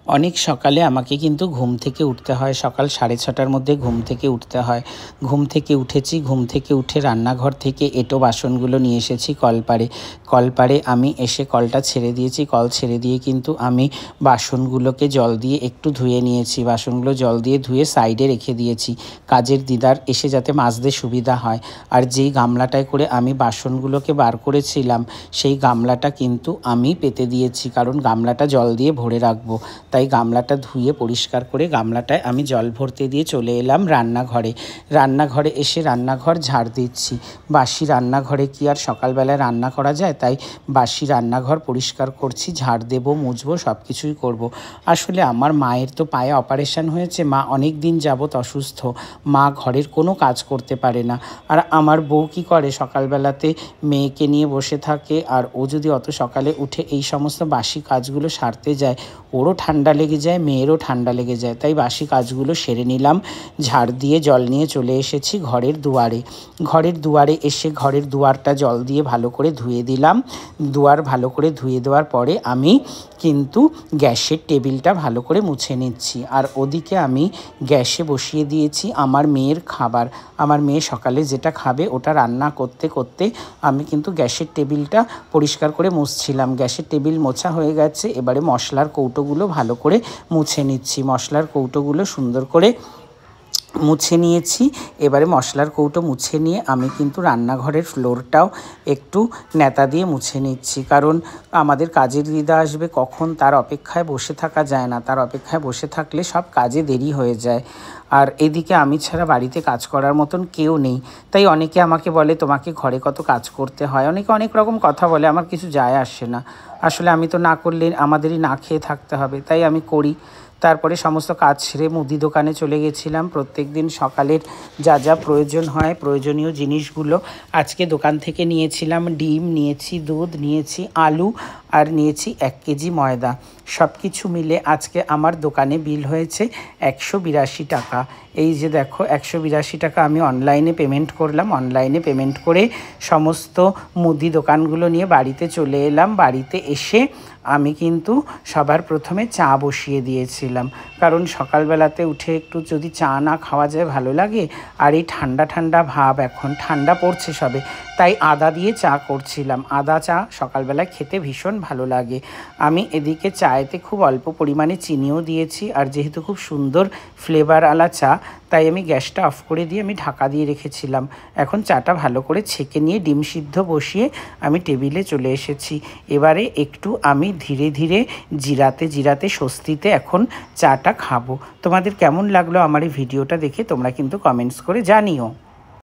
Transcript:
অনেক সকালে আমাকে কিন্তু ঘুম থেকে উঠতে হয়। সকাল 6:30টার মধ্যে ঘুম থেকে উঠতে হয়। ঘুম থেকে উঠেছি, ঘুম থেকে উঠে রান্নাঘর থেকে এঁটো বাসনগুলো নিয়ে এসেছি কলপাড়ে। কলপাড়ে আমি এসে কলটা ছেড়ে দিয়েছি। কল ছেড়ে দিয়ে কিন্তু আমি বাসনগুলোকে জল দিয়ে একটু ধুয়ে নিয়েছি। বাসনগুলো জল দিয়ে ধুয়ে সাইডে রেখে দিয়েছি, কাজের দিদার এসে যাতে মাজতে সুবিধা হয়। আর যেই গামলাটায় করে আমি বাসনগুলোকে বার করেছিলাম সেই গামলাটা কিন্তু আমি পেতে দিয়েছি, কারণ গামলাটা জল দিয়ে ভরে রাখবো। তাই গামলাটা ধুয়ে পরিষ্কার করে গামলাটায় আমি জল ভরতে দিয়ে চলে এলাম রান্নাঘরে। রান্নাঘরে এসে রান্নাঘর ঝাড় দিচ্ছি। বাসি রান্নাঘরে কি আর সকালবেলায় রান্না করা যায়? তাই বাসি রান্নাঘর পরিষ্কার করছি, ঝাড় দেবো, মুছবো, সব কিছুই করবো। আসলে আমার মায়ের তো পায়ে অপারেশন হয়েছে, মা অনেক দিন যাবৎ অসুস্থ। মা ঘরের কোনো কাজ করতে পারে না। আর আমার বউ কী করে, সকালবেলাতে মেয়েকে নিয়ে বসে থাকে। আর ও যদি অত সকালে উঠে এই সমস্ত বাসি কাজগুলো সারতে যায়, ওরও ঠান্ডা লেগে যায়, মেয়েরও ঠান্ডা লেগে যায়। তাই বাসি কাজগুলো সেরে নিলাম। ঝাড় দিয়ে জল নিয়ে চলে এসেছি ঘরের দুয়ারে। ঘরের দুয়ারে এসে ঘরের দুয়ারটা জল দিয়ে ভালো করে ধুয়ে দিলাম। দুয়ার ভালো করে ধুয়ে দেওয়ার পরে আমি কিন্তু গ্যাসের টেবিলটা ভালো করে মুছে নিচ্ছি। আর ওদিকে আমি গ্যাসে বসিয়ে দিয়েছি আমার মেয়ের খাবার। আমার মেয়ে সকালে যেটা খাবে ওটা রান্না করতে করতে আমি কিন্তু গ্যাসের টেবিলটা পরিষ্কার করে মুছছিলাম। গ্যাসের টেবিল মোছা হয়ে গেছে। এবারে মশলার কৌটোগুলো ভালো করে মুছে নিচ্ছি। মশলার কৌটোগুলো সুন্দর করে মুছে নিয়েছি। এবারে মশলার কৌটো মুছে নিয়ে আমি কিন্তু রান্নাঘরের ফ্লোরটাও একটু ন্যাতা দিয়ে মুছে নিচ্ছি, কারণ আমাদের কাজের দিদা আসবে কখন তার অপেক্ষায় বসে থাকা যায় না। তার অপেক্ষায় বসে থাকলে সব কাজে দেরি হয়ে যায়। আর এদিকে আমি ছাড়া বাড়িতে কাজ করার মতন কেউ নেই। তাই অনেকে আমাকে বলে, তোমাকে ঘরে কত কাজ করতে হয়। অনেকে অনেক রকম কথা বলে, আমার কিছু যায় আসে না। আসলে আমি তো না করলে আমাদেরই না খেয়ে থাকতে হবে, তাই আমি করি। তারপরে সমস্ত কাজ সেরে মুদি দোকানে চলে গেছিলাম। প্রত্যেক দিন সকালের যা যা প্রয়োজন হয়, প্রয়োজনীয় জিনিসগুলো আজকে দোকান থেকে নিয়েছিলাম। ডিম নিয়েছি, দুধ নিয়েছি, আলু আর নিয়েছি 1 কেজি ময়দা। সব কিছু মিলে আজকে আমার দোকানে বিল হয়েছে 182 টাকা। এই যে দেখো, 182 টাকা আমি অনলাইনে পেমেন্ট করলাম। অনলাইনে পেমেন্ট করে সমস্ত মুদি দোকানগুলো নিয়ে বাড়িতে চলে এলাম। বাড়িতে এসে আমি কিন্তু সবার প্রথমে চা বসিয়ে দিয়েছিলাম, কারণ সকালবেলাতে উঠে একটু যদি চা না খাওয়া যায় ভালো লাগে। আর এই ঠান্ডা ঠান্ডা ভাব, এখন ঠান্ডা পড়ছে সবে, তাই আদা দিয়ে চা করছিলাম। আদা চা সকালবেলায় খেতে ভীষণ ভালো লাগে। আমি এদিকে চায়েতে খুব অল্প পরিমাণে চিনিও দিয়েছি। আর যেহেতু খুব সুন্দর ফ্লেভারওয়ালা চা, তাই আমি গ্যাসটা অফ করে দিয়ে আমি ঢাকা দিয়ে রেখেছিলাম। এখন চাটা ভালো করে ছেঁকে নিয়ে ডিম সিদ্ধ বসিয়ে আমি টেবিলে চলে এসেছি। এবারে একটু আমি ধীরে ধীরে জিরাতে জিরাতে স্বস্তিতে এখন চাটা খাবো। তোমাদের কেমন লাগলো আমার এই ভিডিওটা দেখে তোমরা কিন্তু কমেন্টস করে জানিও।